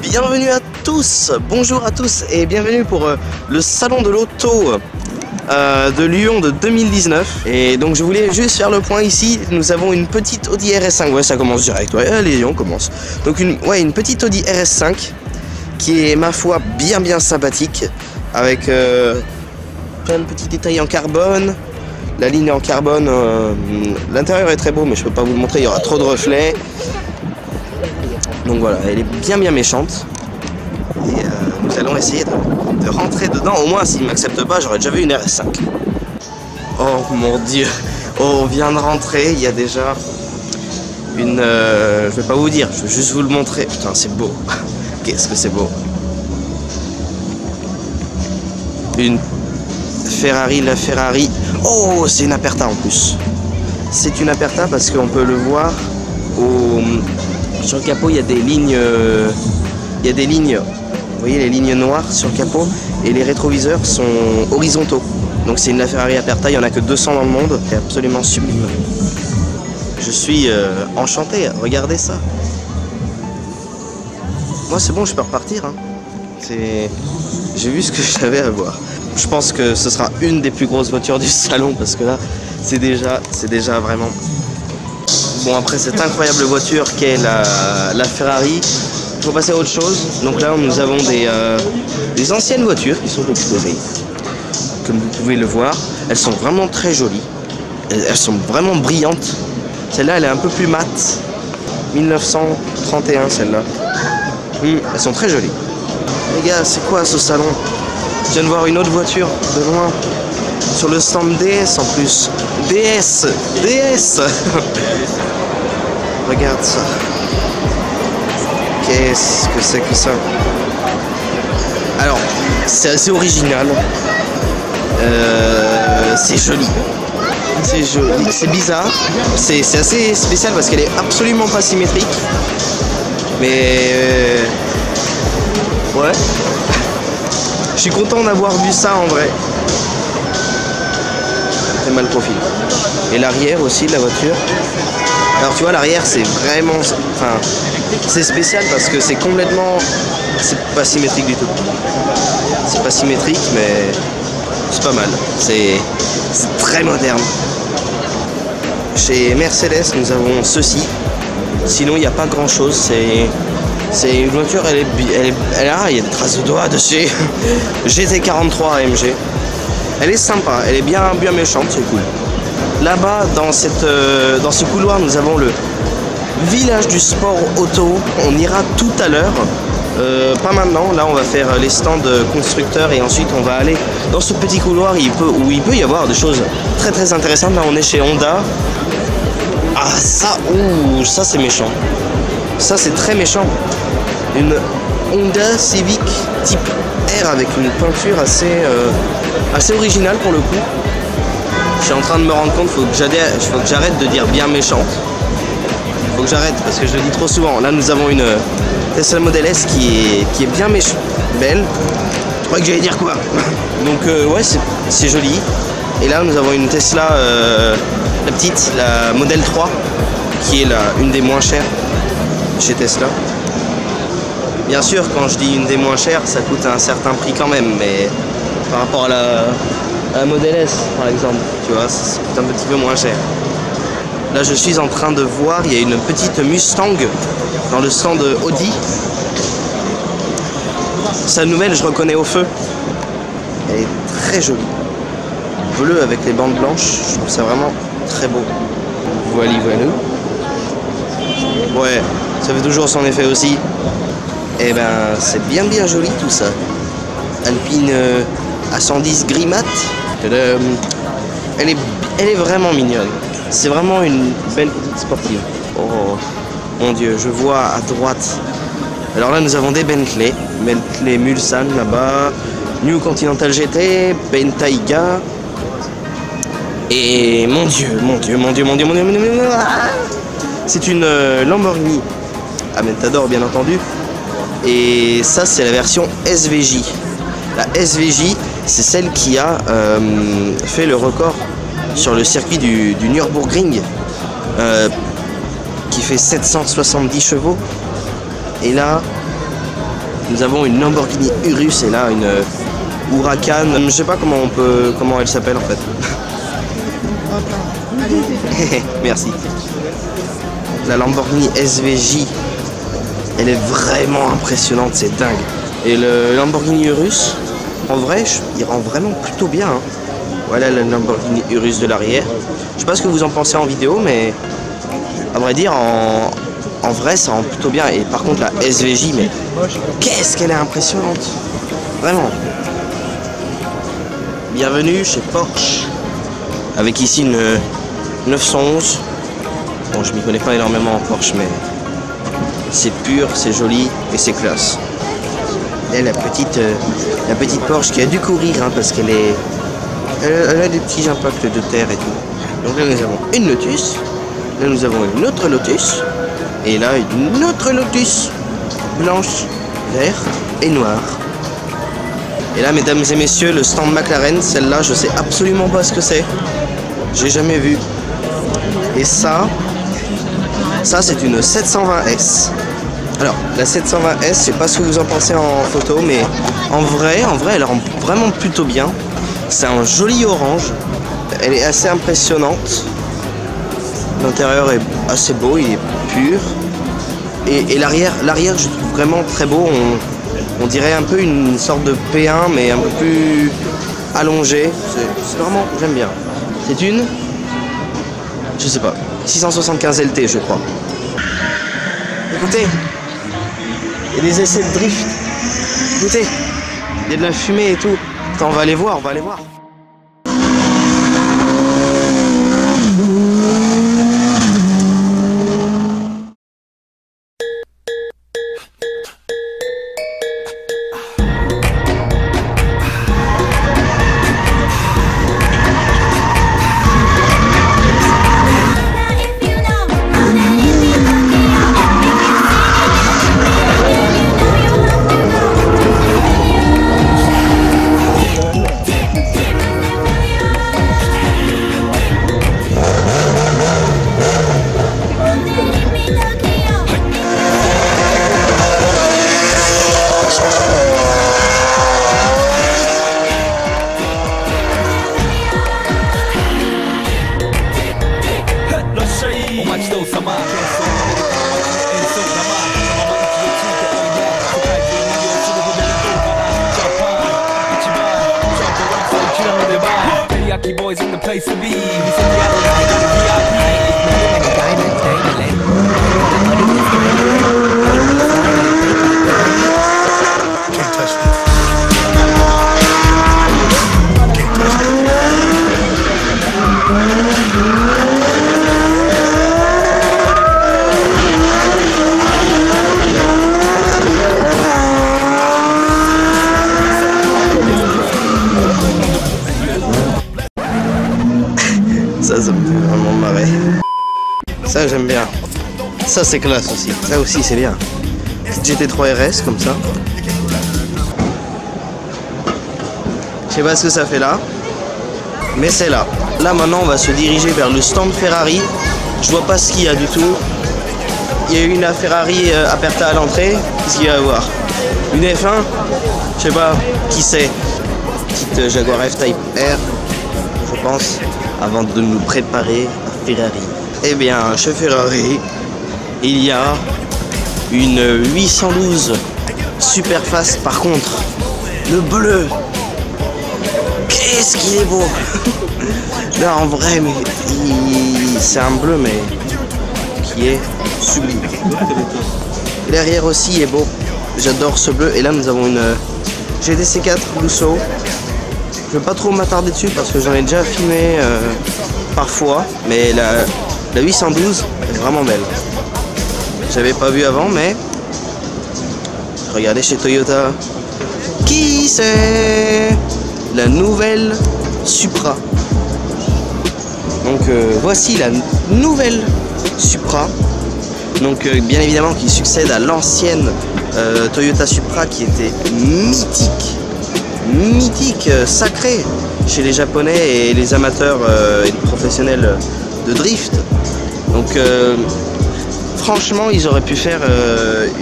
Bienvenue à tous, bonjour à tous et bienvenue pour le salon de l'auto de Lyon de 2019. Et donc je voulais juste faire le point ici. Nous avons une petite Audi RS5, ouais ça commence direct, ouais allez on commence. Donc une petite Audi RS5 qui est ma foi bien sympathique avec plein de petits détails en carbone. La ligne en carbone, l'intérieur est très beau mais je peux pas vous le montrer, il y aura trop de reflets. Donc voilà, elle est bien méchante. Et nous allons essayer de rentrer dedans. Au moins, s'il ne m'accepte pas, j'aurais déjà vu une RS5. Oh mon dieu. Oh, on vient de rentrer. Il y a déjà une... je vais pas vous dire, je vais juste vous le montrer. Putain, c'est beau. Qu'est-ce que c'est beau. Une Ferrari, la Ferrari. Oh, c'est une Aperta en plus. C'est une Aperta parce qu'on peut le voir sur le capot, il y a des lignes... vous voyez les lignes noires sur le capot et les rétroviseurs sont horizontaux. Donc c'est une Ferrari Aperta, il n'y en a que 200 dans le monde. C'est absolument sublime. Je suis enchanté, regardez ça. Moi c'est bon, je peux repartir. Hein. J'ai vu ce que j'avais à voir. Je pense que ce sera une des plus grosses voitures du salon parce que là c'est déjà vraiment... Bon après cette incroyable voiture qu'est la Ferrari, il faut passer à autre chose. Donc là nous avons des anciennes voitures qui sont exposées. Comme vous pouvez le voir, elles sont vraiment très jolies. Elles sont vraiment brillantes. Celle-là elle est un peu plus mate. 1931 celle-là. Elles sont très jolies. Les gars, c'est quoi ce salon? Je viens de voir une autre voiture de loin. Sur le stand DS en plus. DS. Regarde ça. Qu'est-ce que c'est que ça? Alors, c'est assez original. C'est joli. C'est joli. C'est bizarre. C'est assez spécial parce qu'elle est absolument pas symétrique. Mais... ouais. Je suis content d'avoir vu ça en vrai. C'est mal profil. Et l'arrière aussi de la voiture. Alors tu vois l'arrière c'est vraiment... enfin c'est spécial parce que c'est complètement... c'est pas symétrique du tout. C'est pas symétrique mais c'est pas mal. C'est très moderne. Chez Mercedes nous avons ceci. Sinon il n'y a pas grand chose. C'est une voiture, il y a des traces de doigts dessus. GT43 AMG. Elle est sympa, elle est bien méchante, c'est cool. Là-bas, dans ce couloir, nous avons le village du sport auto. On ira tout à l'heure, pas maintenant. Là, on va faire les stands constructeurs et ensuite on va aller dans ce petit couloir où il peut y avoir des choses très intéressantes. Là, on est chez Honda. Ah, ça c'est méchant. Ça, c'est très méchant. Une Honda Civic type R avec une peinture assez originale pour le coup. Je suis en train de me rendre compte, faut que j'arrête de dire bien méchante. Faut que j'arrête parce que je le dis trop souvent. Là nous avons une Tesla Model S qui est bien méchante, belle. Je crois que j'allais dire quoi. Donc ouais c'est joli. Et là nous avons une Tesla, la petite, la Model 3, qui est une des moins chères chez Tesla. Bien sûr, quand je dis une des moins chères, ça coûte un certain prix quand même, mais par rapport à la Model S, par exemple, tu vois, ça coûte un petit peu moins cher. Là, je suis en train de voir, il y a une petite Mustang dans le stand Audi. Sa nouvelle, je reconnais au feu. Elle est très jolie. Bleu avec les bandes blanches, je trouve ça vraiment très beau. Voilà. Ouais, ça fait toujours son effet aussi. Et ben, c'est bien joli tout ça. Alpine A110 gris mat. Elle est vraiment mignonne. C'est vraiment une belle petite sportive. Oh mon dieu, je vois à droite. Alors là, nous avons des Bentley Mulsanne là-bas, New Continental GT, Bentayga. Et mon dieu. C'est une Lamborghini Aventador bien entendu. Et ça c'est la version SVJ. La SVJ c'est celle qui a fait le record sur le circuit du Nürburgring. qui fait 770 chevaux. Et là, nous avons une Lamborghini Urus et là une Huracan. Je sais pas comment elle s'appelle en fait. Merci. La Lamborghini SVJ, elle est vraiment impressionnante, c'est dingue. Et le Lamborghini Urus, en vrai, il rend vraiment plutôt bien. Hein. Voilà le Lamborghini Urus de l'arrière. Je sais pas ce que vous en pensez en vidéo, mais à vrai dire, en vrai, ça rend plutôt bien. Et par contre, la SVJ, mais qu'est-ce qu'elle est impressionnante. Vraiment. Bienvenue chez Porsche. Avec ici une 911. Bon, je m'y connais pas énormément en Porsche, mais c'est pur, c'est joli et c'est classe. Et la petite Porsche qui a dû courir, hein, parce qu'elle a des petits impacts de terre et tout. Donc là, nous avons une Lotus. Là, nous avons une autre Lotus. Et là, une autre Lotus. Blanche, vert et noire. Et là, mesdames et messieurs, le stand McLaren, celle-là, je sais absolument pas ce que c'est. J'ai jamais vu. Et ça c'est une 720S. Alors, la 720S, je sais pas ce que vous en pensez en photo, mais en vrai, elle rend vraiment plutôt bien. C'est un joli orange. Elle est assez impressionnante. L'intérieur est assez beau, il est pur. Et l'arrière, je trouve vraiment très beau. On dirait un peu une sorte de P1, mais un peu plus allongé. C'est vraiment, j'aime bien. C'est une, je sais pas, 675 LT, je crois. Écoutez, il y a des essais de drift. Écoutez, il y a de la fumée et tout. Attends, on va aller voir, Boys in the place to be. We said we got a VIP. Diamonds, dangling. Can't touch this. Can't touch this. Ça me fait vraiment marrer. Ça, j'aime bien. Ça, c'est classe aussi. Ça aussi, c'est bien. GT3 RS, comme ça. Je sais pas ce que ça fait là. Mais c'est là. Là, maintenant, on va se diriger vers le stand Ferrari. Je vois pas ce qu'il y a du tout. Il y a une Ferrari Aperta à l'entrée. Qu'est-ce qu'il va y avoir? Une F1? Je sais pas. Qui c'est? Petite Jaguar F-Type R, je pense. Avant de nous préparer à Ferrari. Eh bien, chez Ferrari, il y a une 812 Superfast. Par contre, le bleu, qu'est-ce qu'il est beau. Là, en vrai, mais c'est un bleu, mais qui est sublime. L'arrière aussi est beau. J'adore ce bleu. Et là, nous avons une GTC4 Lusso. Je vais pas trop m'attarder dessus parce que j'en ai déjà filmé parfois, mais la 812 est vraiment belle. J'avais pas vu avant, mais regardez chez Toyota. Qui c'est? La nouvelle Supra. Donc voici la nouvelle Supra. Donc bien évidemment qui succède à l'ancienne Toyota Supra qui était mythique, sacré chez les Japonais et les amateurs et les professionnels de drift. Donc franchement, ils auraient pu faire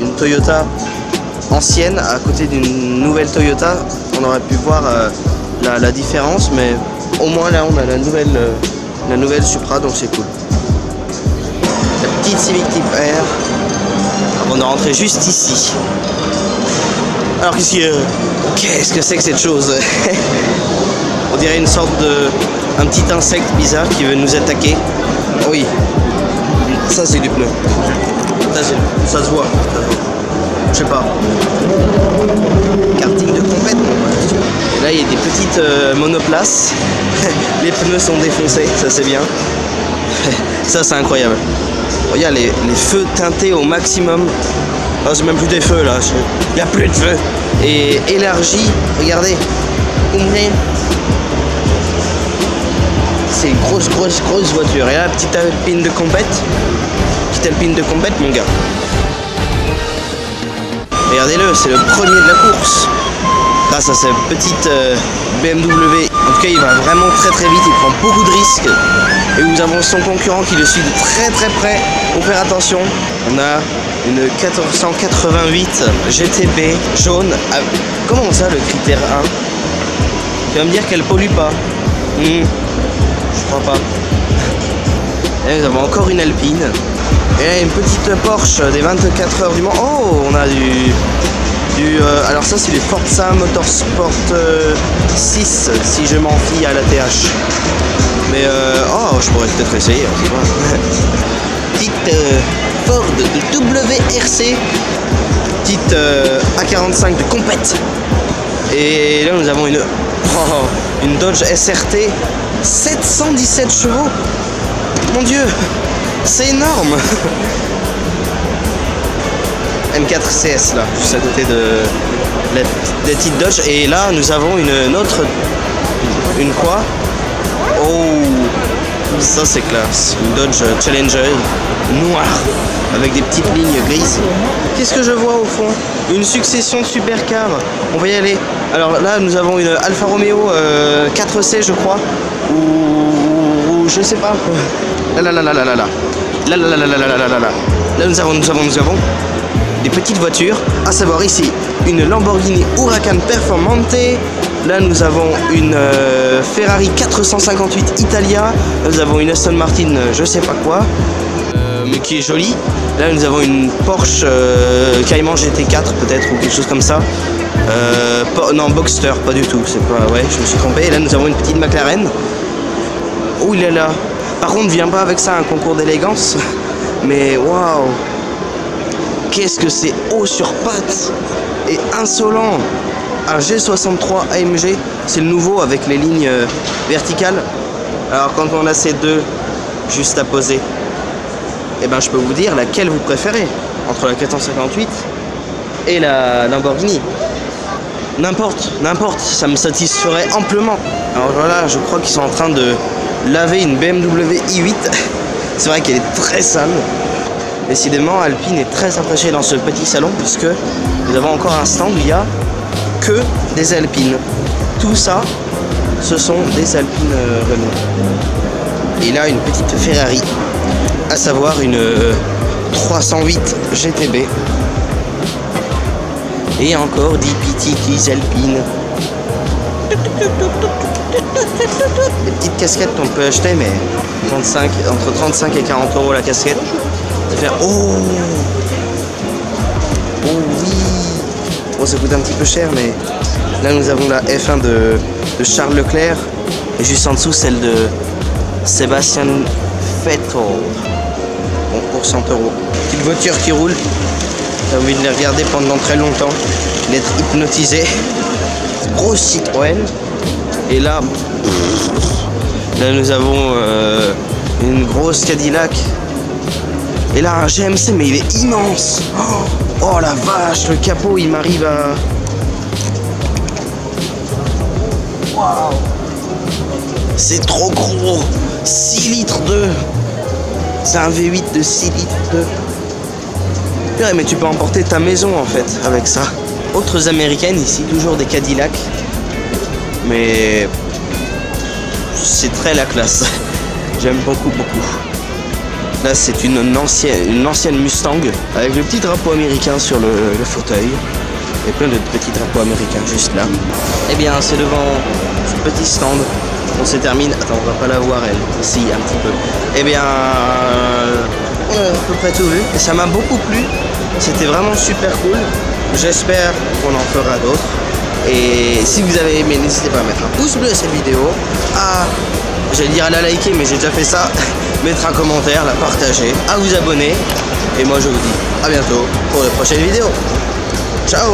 une Toyota ancienne à côté d'une nouvelle Toyota. On aurait pu voir la différence, mais au moins là, on a la nouvelle Supra, donc c'est cool. La petite Civic Type R, avant de rentrer juste ici. Alors qu'est-ce que c'est que cette chose? On dirait une sorte un petit insecte bizarre qui veut nous attaquer. Oui, ça c'est du pneu. Ça se voit. Je sais pas. Karting de compète. Et là il y a des petites monoplaces. Les pneus sont défoncés, ça c'est bien. Ça c'est incroyable. Regarde les feux teintés au maximum. Oh, c'est même plus des feux là. Il n'y a plus de feux. Et élargi, regardez. C'est une grosse voiture. Et là, petite alpine de compète. Petite alpine de compète, mon gars. Regardez-le, c'est le premier de la course. Grâce à cette petite BMW. En tout cas, il va vraiment très vite. Il prend beaucoup de risques. Et nous avons son concurrent qui le suit de très près. Faut faire attention. On a une 1488 GTB jaune. Comment ça, le critère 1? Tu vas me dire qu'elle pollue pas? Je crois pas. Et nous avons encore une Alpine. Et une petite Porsche des 24 heures du Mans. Oh, on a alors ça c'est du Forza Motorsport 6 si je m'en fie à la TH. Mais oh, je pourrais peut-être essayer, on sait pas. Petite Ford de WRC. Petite A45 de compète. Et là nous avons une Dodge SRT 717 chevaux. Mon Dieu, c'est énorme. M4 CS là, juste à côté de la petite Dodge. Et là nous avons une quoi? Oh, ça c'est classe. Une Dodge Challenger noire avec des petites lignes grises. Qu'est-ce que je vois au fond? Une succession de supercars. On va y aller. Alors là nous avons une Alfa Romeo 4C je crois. Ou je sais pas. Là nous avons des petites voitures, à savoir ici une Lamborghini Huracan Performante. Là nous avons une Ferrari 458 Italia. Nous avons une Aston Martin je sais pas quoi, mais qui est jolie. Là nous avons une Porsche Cayman GT4 peut-être ou quelque chose comme ça. Non, Boxster, pas du tout, c'est pas, ouais, je me suis trompé. Et là nous avons une petite McLaren. Oh il est là. Par contre, viens pas avec ça un concours d'élégance. Mais waouh, qu'est-ce que c'est haut sur pattes et insolent. Un G63 AMG, c'est le nouveau avec les lignes verticales. Alors quand on a ces deux juste à poser, et ben je peux vous dire laquelle vous préférez entre la 458 et la Lamborghini. N'importe, ça me satisferait amplement. Alors voilà, je crois qu'ils sont en train de laver une BMW i8. C'est vrai qu'elle est très sale. Décidément, Alpine est très appréciée dans ce petit salon puisque nous avons encore un stand où il n'y a que des Alpines. Tout ça, ce sont des Alpines Renault. Et là, une petite Ferrari, à savoir une 308 GTB. Et encore des petites Alpines. Des petites casquettes qu'on peut acheter, mais entre 35 et 40 euros la casquette. Ça fait oh oui. Bon, ça coûte un petit peu cher, mais là nous avons la F1 de Charles Leclerc et juste en dessous celle de Sebastian Vettel. Bon, pour 100 euros. Petite voiture qui roule. J'ai envie de les regarder pendant très longtemps, d'être hypnotisé. Grosse Citroën. Et là nous avons une grosse Cadillac. Et là un GMC, mais il est immense. Oh la vache, le capot il m'arrive à... Waouh, c'est trop gros. 6 litres 2. C'est un V8 de 6 litres 2. Ouais, mais tu peux emporter ta maison en fait avec ça. Autres américaines ici, toujours des Cadillacs. Mais c'est très la classe. J'aime beaucoup. Là, c'est une ancienne Mustang avec le petit drapeau américain sur le fauteuil. Et plein de petits drapeaux américains juste là. Eh bien, c'est devant ce petit stand. On se termine. Attends, on va pas la voir elle. Si, un petit peu. Eh bien, on a à peu près tout vu. Et ça m'a beaucoup plu. C'était vraiment super cool. J'espère qu'on en fera d'autres. Et si vous avez aimé, n'hésitez pas à mettre un pouce bleu à cette vidéo. J'allais dire à la liker, mais j'ai déjà fait ça. Mettre un commentaire, la partager, à vous abonner. Et moi, je vous dis à bientôt pour de prochaines vidéos. Ciao!